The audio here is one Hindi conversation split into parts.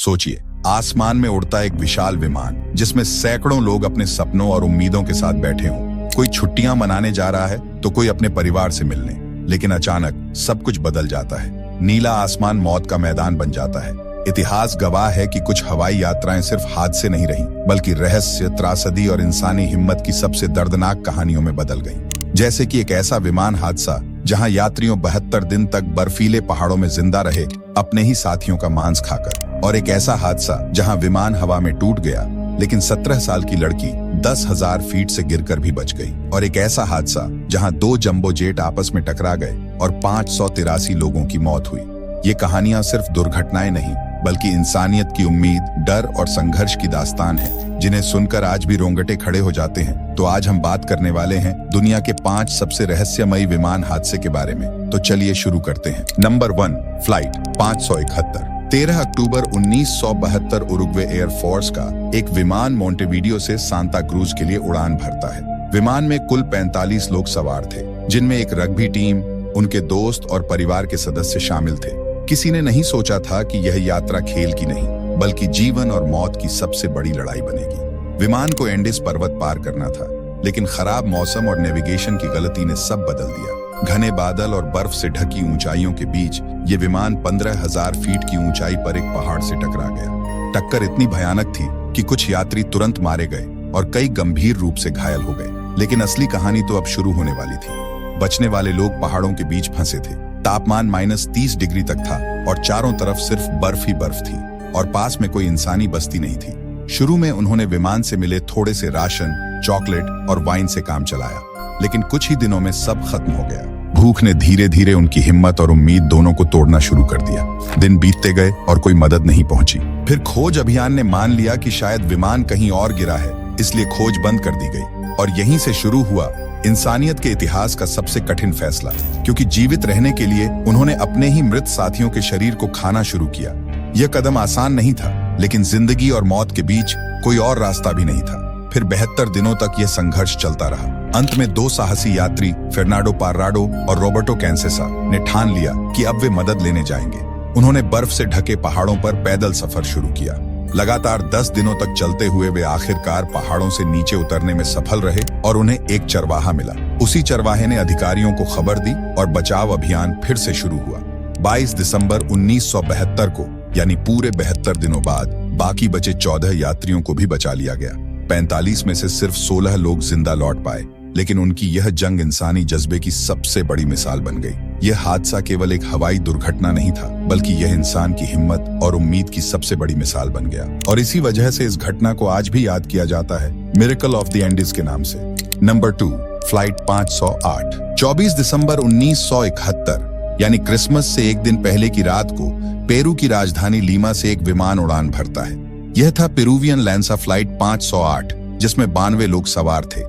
सोचिए, आसमान में उड़ता एक विशाल विमान जिसमें सैकड़ों लोग अपने सपनों और उम्मीदों के साथ बैठे हों। कोई छुट्टियां मनाने जा रहा है तो कोई अपने परिवार से मिलने। लेकिन अचानक सब कुछ बदल जाता है। नीला आसमान मौत का मैदान बन जाता है। इतिहास गवाह है कि कुछ हवाई यात्राएं सिर्फ हादसे नहीं रहीं, बल्कि रहस्य, त्रासदी और इंसानी हिम्मत की सबसे दर्दनाक कहानियों में बदल गईं। जैसे कि एक ऐसा विमान हादसा जहां यात्रियों 72 दिन तक बर्फीले पहाड़ों में जिंदा रहे, अपने ही साथियों का मांस खाकर। और एक ऐसा हादसा जहां विमान हवा में टूट गया, लेकिन 17 साल की लड़की 10,000 फीट से गिरकर भी बच गई। और एक ऐसा हादसा जहां 2 जंबो जेट आपस में टकरा गए और 583 लोगों की मौत हुई। ये कहानियां सिर्फ दुर्घटनाएं नहीं, बल्कि इंसानियत की उम्मीद, डर और संघर्ष की दास्तान है, जिन्हें सुनकर आज भी रोंगटे खड़े हो जाते हैं। तो आज हम बात करने वाले हैं दुनिया के 5 सबसे रहस्यमयी विमान हादसे के बारे में। तो चलिए शुरू करते हैं। Number 1, flight 571। 13 अक्टूबर 1972 उरुग्वे एयरफोर्स का एक विमान मोंटेवीडियो से सांता क्रूज के लिए उड़ान भरता है। विमान में कुल 45 लोग सवार थे, जिनमें एक रग्बी टीम, उनके दोस्त और परिवार के सदस्य शामिल थे। किसी ने नहीं सोचा था कि यह यात्रा खेल की नहीं, बल्कि जीवन और मौत की सबसे बड़ी लड़ाई बनेगी। विमान को एंडिस पर्वत पार करना था, लेकिन खराब मौसम और नेविगेशन की गलती ने सब बदल दिया। घने बादल और बर्फ से ढकी ऊंचाइयों के बीच ये विमान 15,000 फीट की ऊंचाई पर एक पहाड़ से टकरा गया। टक्कर इतनी भयानक थी कि कुछ यात्री तुरंत मारे गए और कई गंभीर रूप से घायल हो गए। लेकिन असली कहानी तो अब शुरू होने वाली थी। बचने वाले लोग पहाड़ों के बीच फंसे थे। तापमान -30 डिग्री तक था और चारों तरफ सिर्फ बर्फ ही बर्फ थी, और पास में कोई इंसानी बस्ती नहीं थी। शुरू में उन्होंने विमान से मिले थोड़े से राशन, चॉकलेट और वाइन से काम चलाया, लेकिन कुछ ही दिनों में सब खत्म हो गया। भूख ने धीरे धीरे उनकी हिम्मत और उम्मीद दोनों को तोड़ना शुरू कर दिया। दिन बीतते गए और कोई मदद नहीं पहुंची। फिर खोज अभियान ने मान लिया कि शायद विमान कहीं और गिरा है, इसलिए खोज बंद कर दी गई। और यहीं से शुरू हुआ इंसानियत के इतिहास का सबसे कठिन फैसला, क्योंकि जीवित रहने के लिए उन्होंने अपने ही मृत साथियों के शरीर को खाना शुरू किया। यह कदम आसान नहीं था, लेकिन जिंदगी और मौत के बीच कोई और रास्ता भी नहीं था। फिर 72 दिनों तक यह संघर्ष चलता रहा। अंत में 2 साहसी यात्री, फेर्नांडो पार्राडो और रोबर्टो कैंसेसा, ने ठान लिया कि अब वे मदद लेने जाएंगे। उन्होंने बर्फ से ढके पहाड़ों पर पैदल सफर शुरू किया। लगातार 10 दिनों तक चलते हुए वे आखिरकार पहाड़ों से नीचे उतरने में सफल रहे और उन्हें एक चरवाहा मिला। उसी चरवाहे ने अधिकारियों को खबर दी और बचाव अभियान फिर से शुरू हुआ। 22 दिसंबर 1972 को, यानी पूरे 72 दिनों बाद, बाकी बचे 14 यात्रियों को भी बचा लिया गया। 45 में से सिर्फ 16 लोग जिंदा लौट पाए, लेकिन उनकी यह जंग इंसानी जज्बे की सबसे बड़ी मिसाल बन गई। यह हादसा केवल एक हवाई दुर्घटना नहीं था, बल्कि यह इंसान की हिम्मत और उम्मीद की सबसे बड़ी मिसाल बन गया। और इसी वजह से इस घटना को आज भी याद किया जाता है, मिरेकल ऑफ द एंडीज के नाम से। Number 2, flight 508। 24 दिसंबर 1971, यानी क्रिसमस से एक दिन पहले की रात को, पेरू की राजधानी लीमा से एक विमान उड़ान भरता है। यह था पेरुवियन लैंसा फ्लाइट 508, जिसमें 92 लोग सवार थे।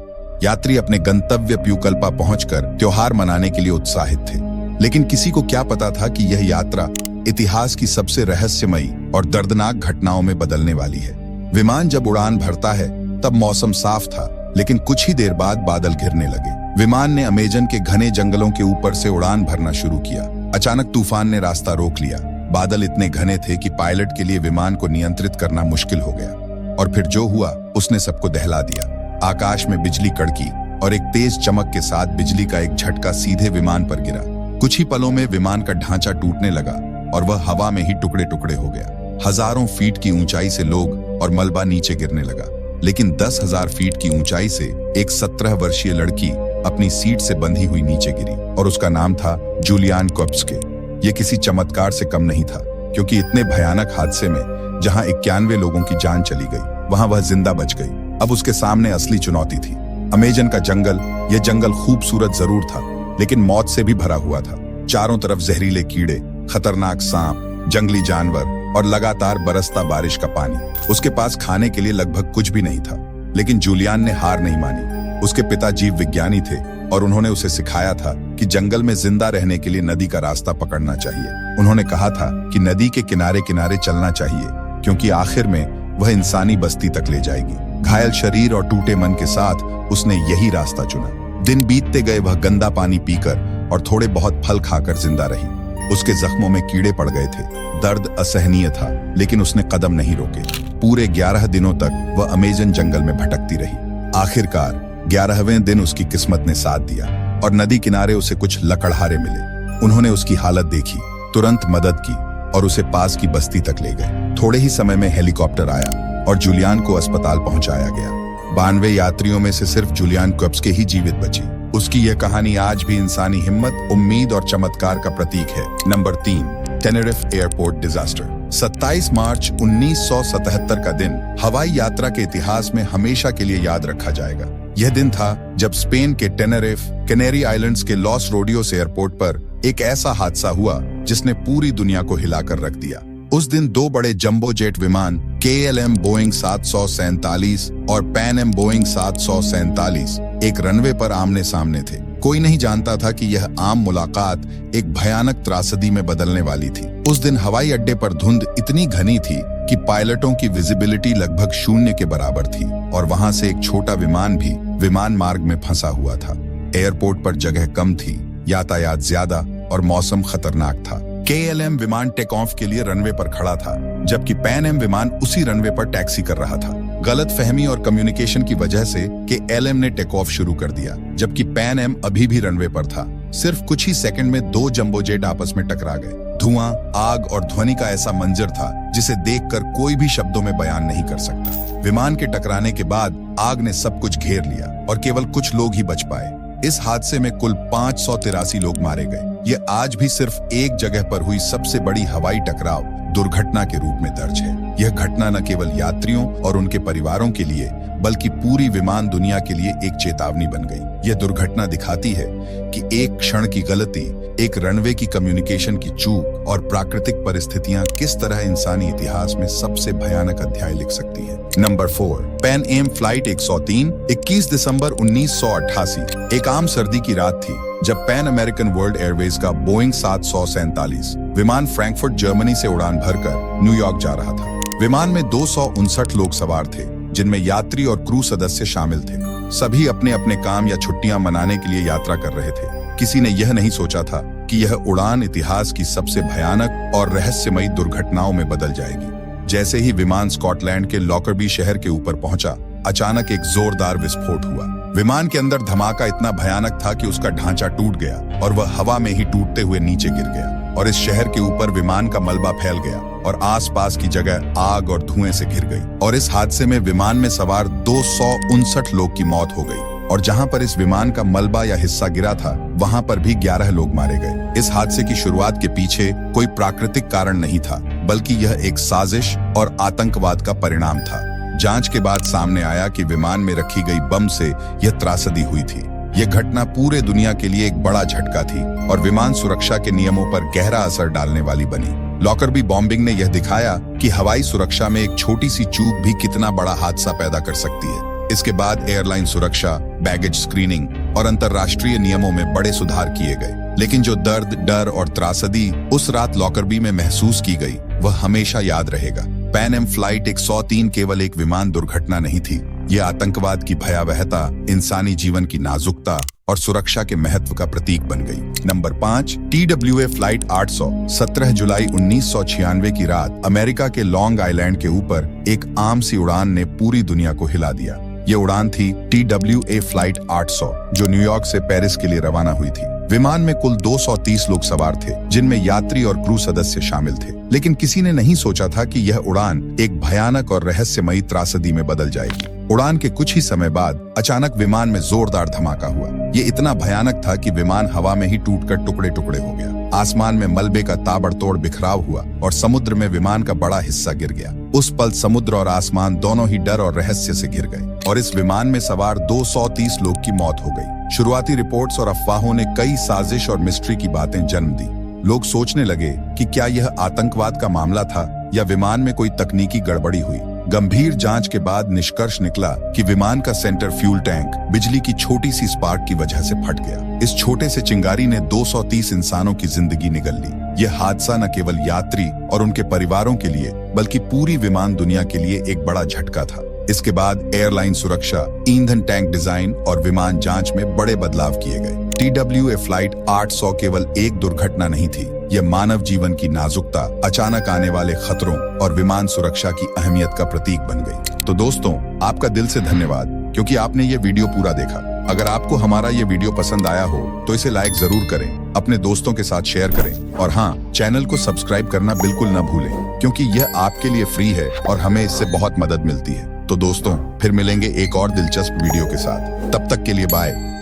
यात्री अपने गंतव्य प्यूकल्पा पहुंचकर त्योहार मनाने के लिए उत्साहित थे, लेकिन किसी को क्या पता था कि यह यात्रा इतिहास की सबसे रहस्यमयी और दर्दनाक घटनाओं में बदलने वाली है। विमान जब उड़ान भरता है तब मौसम साफ था, लेकिन कुछ ही देर बाद बादल घिरने लगे। विमान ने अमेजन के घने जंगलों के ऊपर से उड़ान भरना शुरू किया। अचानक तूफान ने रास्ता रोक लिया। बादल इतने घने थे कि पायलट के लिए विमान को नियंत्रित करना मुश्किल हो गया। और फिर जो हुआ उसने सबको दहला दिया। आकाश में बिजली कड़की और एक तेज चमक के साथ बिजली का एक झटका सीधे विमान पर गिरा। कुछ ही पलों में विमान का ढांचा टूटने लगा और वह हवा में ही टुकड़े टुकड़े हो गया। हजारों फीट की ऊंचाई से लोग और मलबा नीचे गिरने लगा, लेकिन 10,000 फीट की ऊंचाई से एक 17 वर्षीय लड़की अपनी सीट से बंधी हुई नीचे गिरी, और उसका नाम था जूलियान कोप्स्के। यह किसी चमत्कार से कम नहीं था, क्योंकि इतने भयानक हादसे में जहां 91 लोगों की जान चली गई, वहां वह जिंदा बच गई। अब उसके सामने असली चुनौती थी। अमेजन का जंगल। यह जंगल खूबसूरत जरूर था, लेकिन मौत से भी भरा हुआ था। चारों तरफ जहरीले कीड़े, खतरनाक सांप, जंगली जानवर और लगातार बरसता बारिश का पानी। उसके पास खाने के लिए लगभग कुछ भी नहीं था, लेकिन जूलियान ने हार नहीं मानी। उसके पिता जीव विज्ञानी थे और उन्होंने उसे सिखाया था कि जंगल में जिंदा रहने के लिए नदी का रास्ता पकड़ना चाहिए। उन्होंने कहा था कि नदी के किनारे किनारे चलना चाहिए, क्योंकि आखिर में वह इंसानी बस्ती तक ले जाएगी। घायल शरीर और टूटे मन के साथ उसने यही रास्ता चुना। दिन बीतते गए, वह गंदा पानी पीकर और थोड़े बहुत फल खाकर जिंदा रही। उसके जख्मों में कीड़े पड़ गए थे, दर्द असहनीय था, लेकिन उसने कदम नहीं रोके। पूरे 11 दिनों तक वह अमेजन जंगल में भटकती रही। आखिरकार 11वें दिन उसकी किस्मत ने साथ दिया और नदी किनारे उसे कुछ लकड़हारे मिले। उन्होंने उसकी हालत देखी, तुरंत मदद की और उसे पास की बस्ती तक ले गए। थोड़े ही समय में हेलीकॉप्टर आया और जूलियन को अस्पताल पहुंचाया गया। 92 यात्रियों में से सिर्फ जूलियन क्वेप्स ही जीवित बची। उसकी यह कहानी आज भी इंसानी हिम्मत, उम्मीद और चमत्कार का प्रतीक है। Number 3, Tenerife airport disaster. 27 मार्च 1977 का दिन हवाई यात्रा के इतिहास में हमेशा के लिए याद रखा जाएगा। यह दिन था जब स्पेन के टेनेरिफ, कैनरी आइलैंड्स के लॉस रोडियोस एयरपोर्ट पर एक ऐसा हादसा हुआ जिसने पूरी दुनिया को हिलाकर रख दिया। उस दिन 2 बड़े जंबो जेट विमान KLM बोइंग 747 और पैन एम बोइंग 747 एक रनवे पर आमने सामने थे। कोई नहीं जानता था कि यह आम मुलाकात एक भयानक त्रासदी में बदलने वाली थी। उस दिन हवाई अड्डे पर धुंध इतनी घनी थी कि पायलटों की विजिबिलिटी लगभग 0 के बराबर थी और वहां से एक छोटा विमान भी विमान मार्ग में फंसा हुआ था। एयरपोर्ट पर जगह कम थी, यातायात ज्यादा और मौसम खतरनाक था। KLM विमान टेक ऑफ के लिए रनवे पर खड़ा था, जबकि पैन एम विमान उसी रनवे पर टैक्सी कर रहा था। गलत फहमी और कम्युनिकेशन की वजह से KLM ने टेक ऑफ शुरू कर दिया, जबकि पैन एम अभी भी रनवे पर था। सिर्फ कुछ ही सेकंड में 2 जंबो जेट आपस में टकरा गए। धुआं, आग और ध्वनि का ऐसा मंजर था जिसे देखकर कोई भी शब्दों में बयान नहीं कर सकता। विमान के टकराने के बाद आग ने सब कुछ घेर लिया और केवल कुछ लोग ही बच पाए। इस हादसे में कुल 583 लोग मारे गए। यह आज भी सिर्फ एक जगह पर हुई सबसे बड़ी हवाई टकराव दुर्घटना के रूप में दर्ज है। यह घटना न केवल यात्रियों और उनके परिवारों के लिए बल्कि पूरी विमान दुनिया के लिए एक चेतावनी बन गई। यह दुर्घटना दिखाती है कि एक क्षण की गलती, एक रनवे की कम्युनिकेशन की चूक और प्राकृतिक परिस्थितियां किस तरह इंसानी इतिहास में सबसे भयानक अध्याय लिख सकती हैं। नंबर 4, पैन एम फ्लाइट 103, 21 दिसंबर 1988। एक आम सर्दी की रात थी जब पैन अमेरिकन वर्ल्ड एयरवेज का बोइंग 747 विमान फ्रैंकफर्ट जर्मनी से उड़ान भरकर न्यूयॉर्क जा रहा था। विमान में 259 लोग सवार थे, जिनमें यात्री और क्रू सदस्य शामिल थे। सभी अपने अपने काम या छुट्टियां मनाने के लिए यात्रा कर रहे थे। किसी ने यह नहीं सोचा था कि यह उड़ान इतिहास की सबसे भयानक और रहस्यमयी दुर्घटनाओं में बदल जाएगी। जैसे ही विमान स्कॉटलैंड के लॉकरबी शहर के ऊपर पहुंचा, अचानक एक जोरदार विस्फोट हुआ। विमान के अंदर धमाका इतना भयानक था कि उसका ढांचा टूट गया और वह हवा में ही टूटते हुए नीचे गिर गया और इस शहर के ऊपर विमान का मलबा फैल गया और आसपास की जगह आग और धुएं से घिर गई। और इस हादसे में विमान में सवार 259 लोग की मौत हो गई और जहां पर इस विमान का मलबा या हिस्सा गिरा था, वहां पर भी 11 लोग मारे गए। इस हादसे की शुरुआत के पीछे कोई प्राकृतिक कारण नहीं था, बल्कि यह एक साजिश और आतंकवाद का परिणाम था। जांच के बाद सामने आया कि विमान में रखी गई बम से यह त्रासदी हुई थी। यह घटना पूरे दुनिया के लिए एक बड़ा झटका थी और विमान सुरक्षा के नियमों पर गहरा असर डालने वाली बनी। लॉकरबी बॉम्बिंग ने यह दिखाया कि हवाई सुरक्षा में एक छोटी सी चूक भी कितना बड़ा हादसा पैदा कर सकती है। इसके बाद एयरलाइन सुरक्षा, बैगेज स्क्रीनिंग और अंतर्राष्ट्रीय नियमों में बड़े सुधार किए गए। लेकिन जो दर्द, डर और त्रासदी उस रात लॉकरबी में महसूस की गई, वह हमेशा याद रहेगा। पैन एम फ्लाइट 103 केवल एक विमान दुर्घटना नहीं थी। यह आतंकवाद की भयावहता, इंसानी जीवन की नाजुकता और सुरक्षा के महत्व का प्रतीक बन गई। Number 5, TWA flight 800। 17 जुलाई 1996 की रात अमेरिका के लॉन्ग आइलैंड के ऊपर एक आम सी उड़ान ने पूरी दुनिया को हिला दिया। यह उड़ान थी TWA फ्लाइट 800, जो न्यूयॉर्क से पेरिस के लिए रवाना हुई थी। विमान में कुल 230 लोग सवार थे, जिनमें यात्री और क्रू सदस्य शामिल थे। लेकिन किसी ने नहीं सोचा था कि यह उड़ान एक भयानक और रहस्यमयी त्रासदी में बदल जाएगी। उड़ान के कुछ ही समय बाद अचानक विमान में जोरदार धमाका हुआ। ये इतना भयानक था कि विमान हवा में ही टूटकर टुकड़े टुकड़े हो गया। आसमान में मलबे का ताबड़तोड़ बिखराव हुआ और समुद्र में विमान का बड़ा हिस्सा गिर गया। उस पल समुद्र और आसमान दोनों ही डर और रहस्य से घिर गए और इस विमान में सवार 230 लोग की मौत हो गई। शुरुआती रिपोर्ट्स और अफवाहों ने कई साजिश और मिस्ट्री की बातें जन्म दी। लोग सोचने लगे कि क्या यह आतंकवाद का मामला था या विमान में कोई तकनीकी गड़बड़ी हुई। गंभीर जांच के बाद निष्कर्ष निकला कि विमान का सेंटर फ्यूल टैंक बिजली की छोटी सी स्पार्क की वजह से फट गया। इस छोटे से चिंगारी ने 230 इंसानों की जिंदगी निगल ली। यह हादसा न केवल यात्री और उनके परिवारों के लिए बल्कि पूरी विमान दुनिया के लिए एक बड़ा झटका था। इसके बाद एयरलाइन सुरक्षा, ईंधन टैंक डिजाइन और विमान जांच में बड़े बदलाव किए गए। TWA फ्लाइट 800 केवल एक दुर्घटना नहीं थी, यह मानव जीवन की नाजुकता, अचानक आने वाले खतरों और विमान सुरक्षा की अहमियत का प्रतीक बन गई। तो दोस्तों, आपका दिल से धन्यवाद क्योंकि आपने ये वीडियो पूरा देखा। अगर आपको हमारा ये वीडियो पसंद आया हो तो इसे लाइक जरूर करें, अपने दोस्तों के साथ शेयर करें और हाँ, चैनल को सब्सक्राइब करना बिल्कुल न भूलें क्योंकि यह आपके लिए फ्री है और हमें इससे बहुत मदद मिलती है। तो दोस्तों, फिर मिलेंगे एक और दिलचस्प वीडियो के साथ। तब तक के लिए बाय।